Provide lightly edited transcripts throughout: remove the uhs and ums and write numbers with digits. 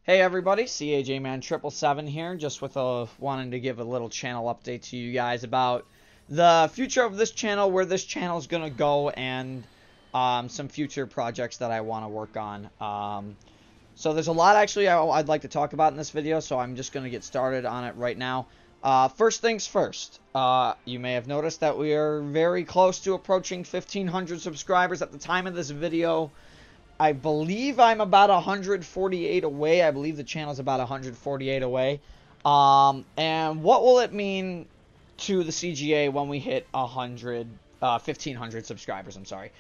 Hey everybody, CAJman777 here, just with wanting to give a little channel update to you guys about the future of this channel, where this channel is going to go, and some future projects that I want to work on. So there's a lot actually I'd like to talk about in this video, so I'm just going to get started on it right now. First things first, you may have noticed that we are very close to approaching 1,500 subscribers at the time of this video. I believe I'm about 148 away. I believe the channel's about 148 away. And what will it mean to the CGA when we hit 1,500 subscribers? I'm sorry.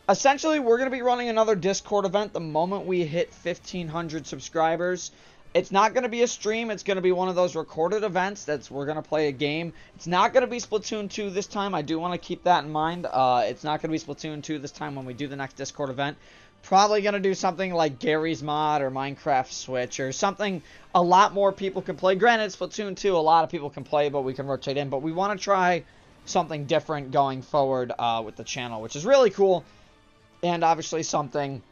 Essentially, we're going to be running another Discord event the moment we hit 1,500 subscribers. It's not going to be a stream. It's going to be one of those recorded events we're going to play a game. It's not going to be Splatoon 2 this time. I do want to keep that in mind. It's not going to be Splatoon 2 this time when we do the next Discord event. Probably going to do something like Gary's Mod or Minecraft Switch or something a lot more people can play. Granted, Splatoon 2 a lot of people can play, but we can rotate in. But we want to try something different going forward with the channel, which is really cool. And obviously something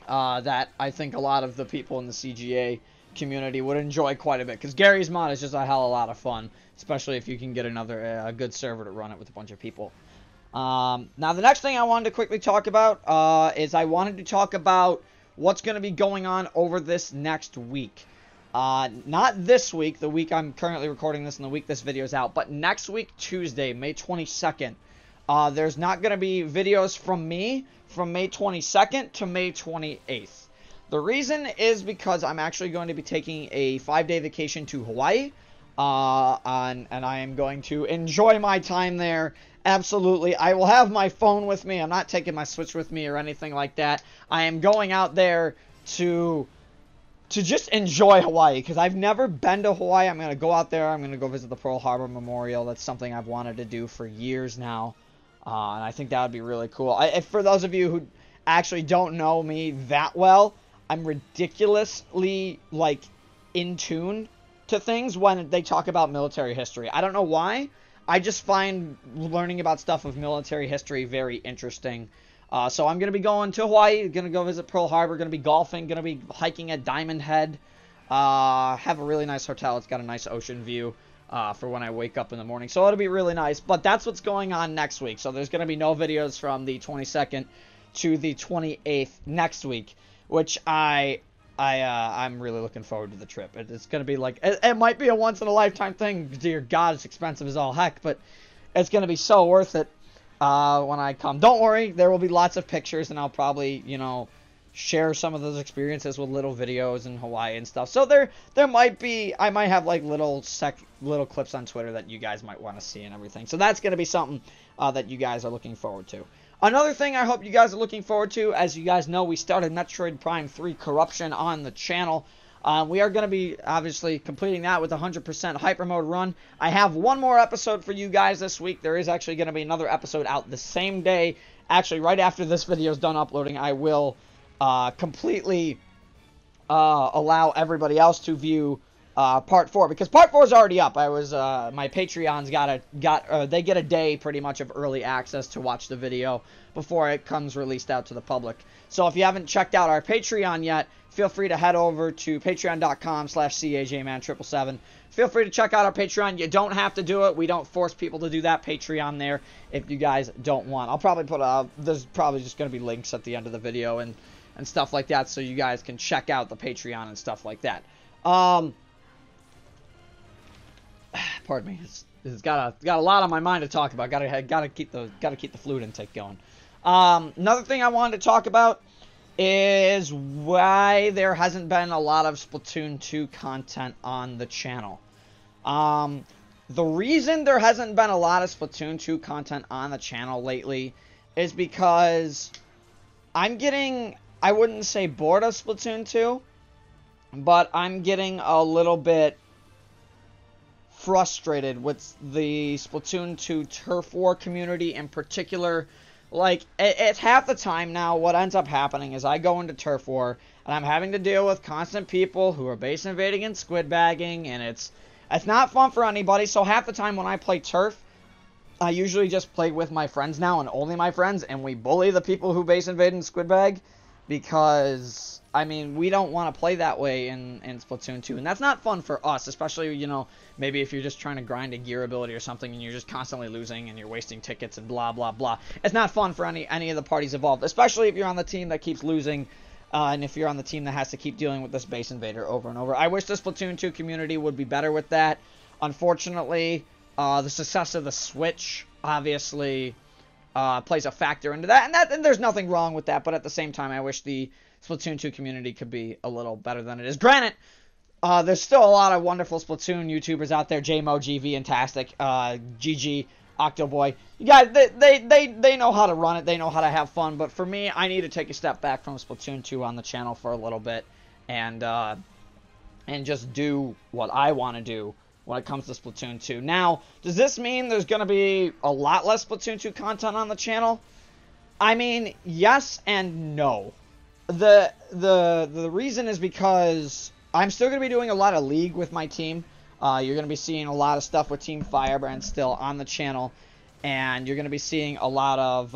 that I think a lot of the people in the CGA community would enjoy quite a bit, because Gary's Mod is just a hell of a lot of fun, especially if you can get a good server to run it with a bunch of people. Now the next thing I wanted to quickly talk about is I wanted to talk about what's going to be going on over this next week. Not this week, the week I'm currently recording this and the week this video is out, but next week, Tuesday, May 22nd. There's not going to be videos from me from May 22nd to May 28th. The reason is because I'm actually going to be taking a 5-day vacation to Hawaii, and I am going to enjoy my time there. Absolutely. I will have my phone with me. I'm not taking my Switch with me or anything like that. I am going out there to just enjoy Hawaii, because I've never been to Hawaii. I'm going to go out there. I'm going to go visit the Pearl Harbor Memorial. That's something I've wanted to do for years now, and I think that would be really cool. For those of you who actually don't know me that well, I'm ridiculously, in tune to things when they talk about military history. I don't know why. I just find learning about stuff of military history very interesting. So I'm going to be going to Hawaii, going to go visit Pearl Harbor, going to be golfing, going to be hiking at Diamond Head. Have a really nice hotel. It's got a nice ocean view for when I wake up in the morning. So it'll be really nice. But that's what's going on next week. So there's going to be no videos from the 22nd to the 28th next week, which I'm really looking forward to the trip. It's going to be it might be a once-in-a-lifetime thing. Dear God, it's expensive as all heck, but it's going to be so worth it when I come. Don't worry, there will be lots of pictures, and I'll probably, share some of those experiences with little videos in Hawaii and stuff. So there might be, I might have little clips on Twitter that you guys might want to see and everything. So that's going to be something that you guys are looking forward to. Another thing I hope you guys are looking forward to, as you guys know, we started Metroid Prime 3 Corruption on the channel. We are going to be, obviously, completing that with 100% Hyper Mode run. I have one more episode for you guys this week. There is actually going to be another episode out the same day. Actually, right after this video is done uploading, I will completely allow everybody else to view Part 4, because Part 4 is already up. My Patreons they get a day pretty much of early access to watch the video before it comes released out to the public. So if you haven't checked out our Patreon yet, feel free to head over to patreon.com/CAJman777. Feel free to check out our Patreon. You don't have to do it. We don't force people to do that Patreon there if you guys don't want. I'll probably put there's probably just going to be links at the end of the video and stuff like that, so you guys can check out the Patreon and stuff like that. Pardon me. It's got a lot on my mind to talk about. Gotta keep the fluid intake going. Another thing I wanted to talk about is why there hasn't been a lot of Splatoon 2 content on the channel. The reason there hasn't been a lot of Splatoon 2 content on the channel lately is because I'm getting, I wouldn't say bored of Splatoon 2, but I'm getting a little bit frustrated with the Splatoon 2 turf war community in particular. It's half the time now what ends up happening is I go into turf war and I'm having to deal with constant people who are base invading and squid bagging, and it's not fun for anybody. So half the time when I play turf, I usually just play with my friends now and only my friends, and we bully the people who base invade and squid bag. because, I mean, we don't want to play that way in Splatoon 2, and that's not fun for us, especially, you know, maybe if you're just trying to grind a gear ability or something and you're just constantly losing and you're wasting tickets and blah, blah, blah. It's not fun for any of the parties involved, especially if you're on the team that keeps losing, and if you're on the team that has to keep dealing with this base invader over and over. I wish the Splatoon 2 community would be better with that. Unfortunately, the success of the Switch, obviously, plays a factor into that, and there's nothing wrong with that, but at the same time, I wish the Splatoon 2 community could be a little better than it is. Granted, there's still a lot of wonderful Splatoon YouTubers out there, JMO, GV, Fantastic, GG, Octoboy. You guys, they know how to run it, they know how to have fun, but for me, I need to take a step back from Splatoon 2 on the channel for a little bit, and just do what I want to do when it comes to Splatoon 2. Now, does this mean there's going to be a lot less Splatoon 2 content on the channel? I mean, yes and no. The reason is because I'm still going to be doing a lot of League with my team. You're going to be seeing a lot of stuff with Team Firebrand still on the channel. And you're going to be seeing a lot of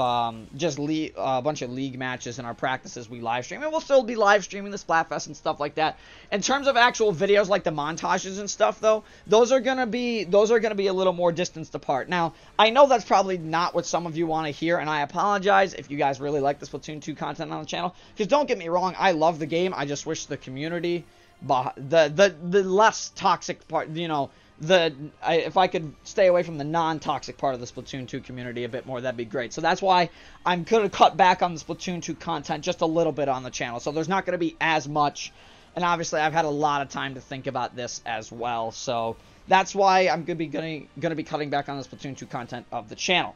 just a bunch of League matches in our practices we live stream. And we'll still be live streaming the Splatfest and stuff like that. In terms of actual videos like the montages and stuff, though, those are going to be a little more distanced apart. Now, I know that's probably not what some of you want to hear, and I apologize if you guys really like the Splatoon 2 content on the channel. Because don't get me wrong, I love the game. I just wish the community, the less toxic part, you know, if I could stay away from the non-toxic part of the Splatoon 2 community a bit more, that'd be great. So that's why I'm going to cut back on the Splatoon 2 content just a little bit on the channel. So there's not going to be as much. And obviously I've had a lot of time to think about this as well. So that's why I'm going to be cutting back on the Splatoon 2 content of the channel.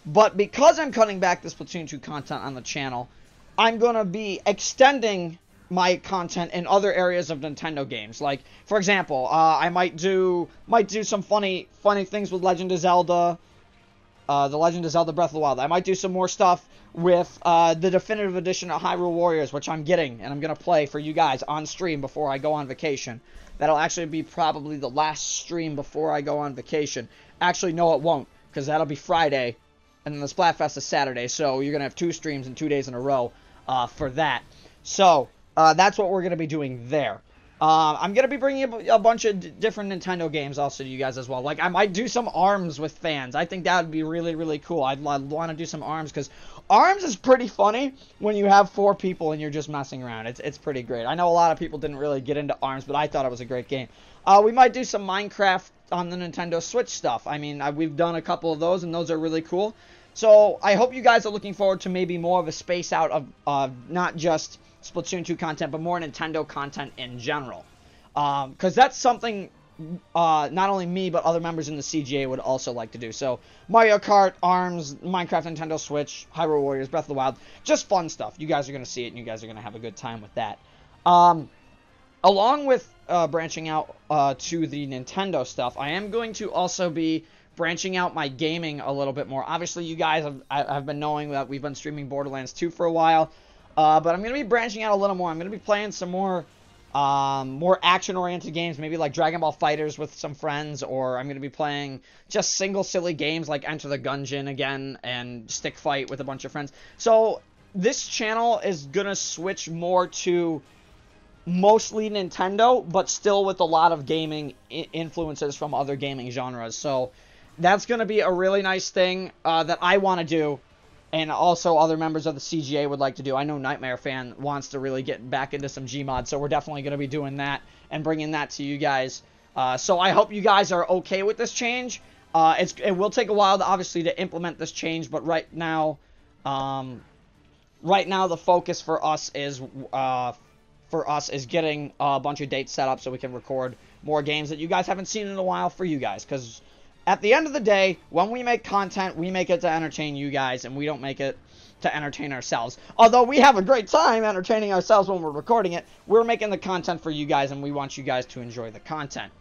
But because I'm cutting back the Splatoon 2 content on the channel, I'm going to be extending my content in other areas of Nintendo games. Like, for example, I might do some funny things with Legend of Zelda, the Legend of Zelda Breath of the Wild. I might do some more stuff with the definitive edition of Hyrule Warriors, which I'm getting, and I'm going to play for you guys on stream before I go on vacation. That'll actually be probably the last stream before I go on vacation. Actually, no, it won't, because that'll be Friday, and then the Splatfest is Saturday, so you're going to have 2 streams in 2 days in a row for that. So that's what we're going to be doing there. I'm going to be bringing a bunch of different Nintendo games also to you guys as well. Like, I might do some ARMS with fans. I think that would be really, really cool. I'd want to do some ARMS, because ARMS is pretty funny when you have 4 people and you're just messing around. It's pretty great. I know a lot of people didn't really get into ARMS, but I thought it was a great game. We might do some Minecraft on the Nintendo Switch stuff. I mean, we've done a couple of those, and those are really cool. So I hope you guys are looking forward to maybe more of a space out of not just Splatoon 2 content, but more Nintendo content in general. Because that's something not only me, but other members in the CGA would also like to do. So Mario Kart, ARMS, Minecraft, Nintendo Switch, Hyrule Warriors, Breath of the Wild, just fun stuff. You guys are going to see it, and you guys are going to have a good time with that. Along with branching out to the Nintendo stuff, I am going to also be branching out my gaming a little bit more. Obviously, you guys have been knowing that we've been streaming Borderlands 2 for a while. But I'm going to be branching out a little more. I'm going to be playing some more action-oriented games, maybe like Dragon Ball FighterZ with some friends, or I'm going to be playing just single silly games like Enter the Gungeon again and Stick Fight with a bunch of friends. So this channel is going to switch more to mostly Nintendo, but still with a lot of gaming influences from other gaming genres. So that's going to be a really nice thing that I want to do. And also other members of the CGA would like to do. I know Nightmare Fan wants to really get back into some Gmod, so we're definitely going to be doing that and bringing that to you guys. So I hope you guys are okay with this change. It will take a while, obviously, to implement this change, but right now the focus for us is getting a bunch of dates set up so we can record more games that you guys haven't seen in a while for you guys, because at the end of the day, when we make content, we make it to entertain you guys, and we don't make it to entertain ourselves. Although we have a great time entertaining ourselves when we're recording it, we're making the content for you guys, and we want you guys to enjoy the content.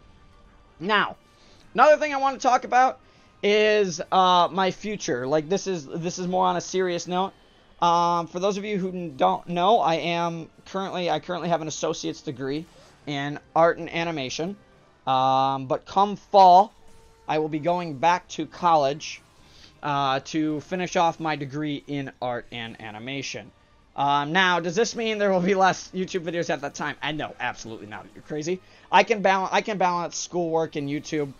Now, another thing I want to talk about is my future. Like, this is more on a serious note. For those of you who don't know, I currently have an associate's degree in art and animation. But come fall, I will be going back to college to finish off my degree in art and animation. Now, does this mean there will be less YouTube videos at that time? And no, absolutely not. You're crazy. I can balance schoolwork and YouTube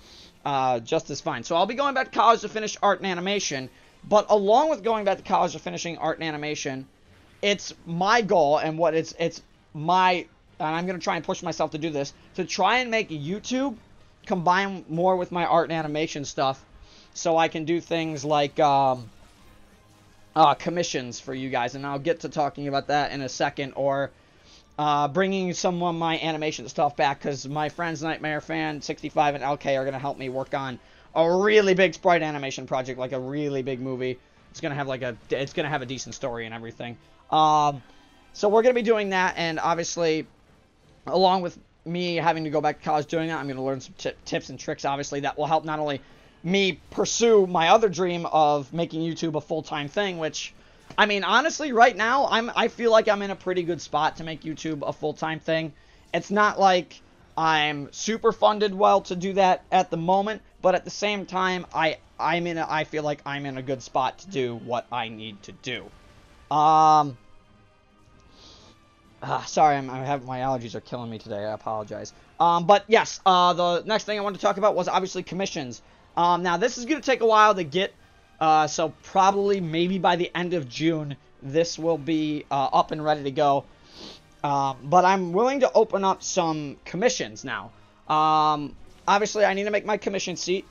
just as fine. So I'll be going back to college to finish art and animation. But along with going back to college to finishing art and animation, it's my goal and what it's my, and I'm going to try and push myself to do this, to try and make YouTube combine more with my art and animation stuff, so I can do things like commissions for you guys, and I'll get to talking about that in a second, or bringing some of my animation stuff back, because my friends Nightmare Fan 65 and LK are going to help me work on a really big sprite animation project, like a really big movie. It's going to have a decent story and everything. So we're going to be doing that, and obviously, along with me having to go back to college doing that, I'm going to learn some tips and tricks, obviously, that will help not only me pursue my other dream of making YouTube a full-time thing, which, I mean, honestly, right now, I feel like I'm in a pretty good spot to make YouTube a full-time thing. It's not like I'm super funded well to do that at the moment, but at the same time, I feel like I'm in a good spot to do what I need to do. Sorry, my allergies are killing me today. I apologize. But yes, the next thing I wanted to talk about was obviously commissions. Now this is going to take a while to get, so probably maybe by the end of June, this will be up and ready to go. But I'm willing to open up some commissions now. Obviously, I need to make my commission sheet.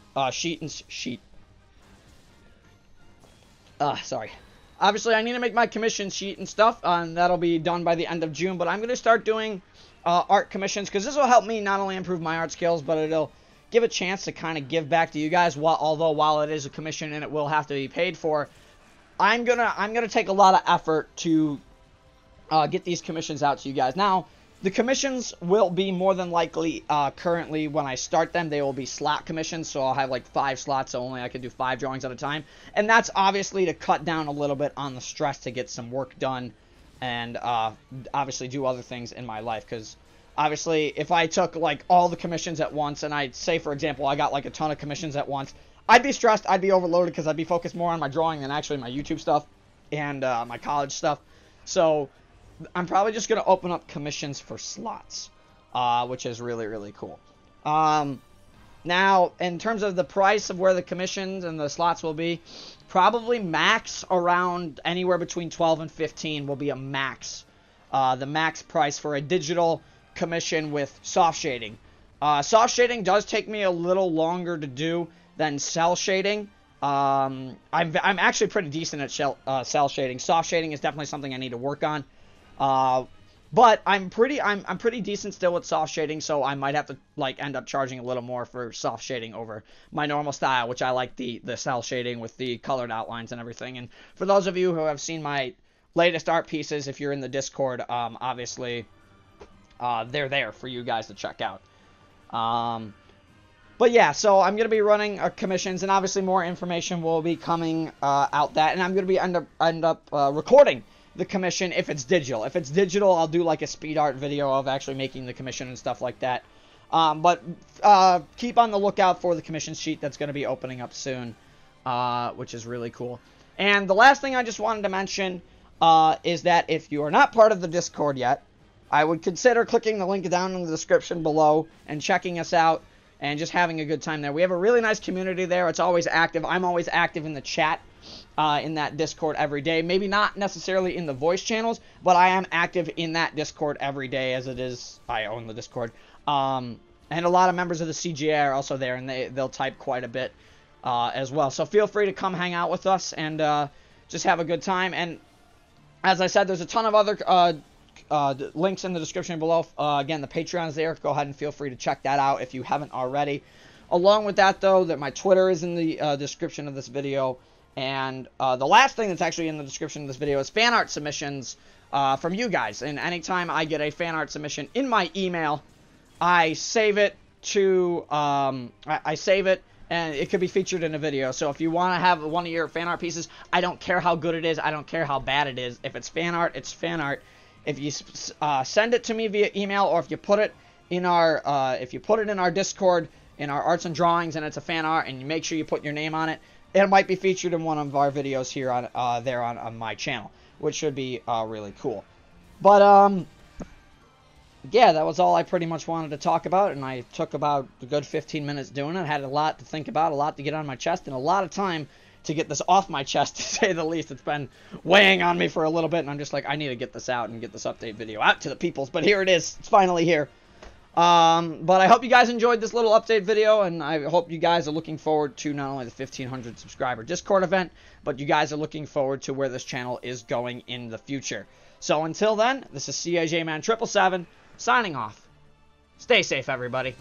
Obviously, I need to make my commission sheet and stuff, and that'll be done by the end of June. But I'm going to start doing art commissions, because this will help me not only improve my art skills, but it'll give a chance to kind of give back to you guys. Although while it is a commission and it will have to be paid for, I'm gonna take a lot of effort to get these commissions out to you guys. Now, the commissions will be more than likely, currently when I start them, they will be slot commissions, so I'll have like 5 slots, so only I can do 5 drawings at a time. And that's obviously to cut down a little bit on the stress to get some work done and obviously do other things in my life, because obviously if I took like all the commissions at once, and I'd say, for example, I got like a ton of commissions at once, I'd be stressed, I'd be overloaded, because I'd be focused more on my drawing than actually my YouTube stuff and my college stuff. So I'm probably just going to open up commissions for slots, which is really, really cool. Now, in terms of the price of where the commissions and the slots will be, probably max around anywhere between 12 and 15 will be a max. The max price for a digital commission with soft shading. Soft shading does take me a little longer to do than cell shading. I'm actually pretty decent at cell shading. Soft shading is definitely something I need to work on. But I'm pretty decent still with soft shading, so I might have to like end up charging a little more for soft shading over my normal style, which I like the cell shading with the colored outlines and everything. And for those of you who have seen my latest art pieces, if you're in the Discord, obviously they're there for you guys to check out. But yeah, so I'm going to be running commissions, and obviously more information will be coming out that, and I'm going to be end up recording the commission if it's digital. If it's digital, I'll do like a speed art video of actually making the commission and stuff like that. But keep on the lookout for the commission sheet that's going to be opening up soon, which is really cool. And the last thing I just wanted to mention is that if you are not part of the Discord yet, I would consider clicking the link down in the description below and checking us out and just having a good time there. We have a really nice community there. It's always active. I'm always active in the chat in that Discord every day. Maybe not necessarily in the voice channels, but I am active in that Discord every day, as it is, I own the Discord. And a lot of members of the CGA are also there, and they'll type quite a bit as well. So feel free to come hang out with us and just have a good time. And as I said, there's a ton of other links in the description below. Again, the Patreon's there. Go ahead and feel free to check that out if you haven't already. Along with that, though, that my Twitter is in the description of this video. And the last thing that's actually in the description of this video is fan art submissions from you guys. And anytime I get a fan art submission in my email, I save it to I save it, and it could be featured in a video. So if you want to have one of your fan art pieces, I don't care how good it is, I don't care how bad it is. If it's fan art, it's fan art. If you send it to me via email, or if you put it in our Discord, in our arts and drawings, and it's a fan art, and you make sure you put your name on it, it might be featured in one of our videos here on my channel. which should be really cool. But, yeah, that was all I pretty much wanted to talk about, and I took about a good 15 minutes doing it. I had a lot to think about, a lot to get on my chest, and a lot of time to get this off my chest, to say the least. It's been weighing on me for a little bit, and I'm just like, I need to get this out and get this update video out to the peoples. But here it is. It's finally here. But I hope you guys enjoyed this little update video, and I hope you guys are looking forward to not only the 1,500 subscriber Discord event, but you guys are looking forward to where this channel is going in the future. So until then, this is CAJ Man 777 signing off. Stay safe, everybody.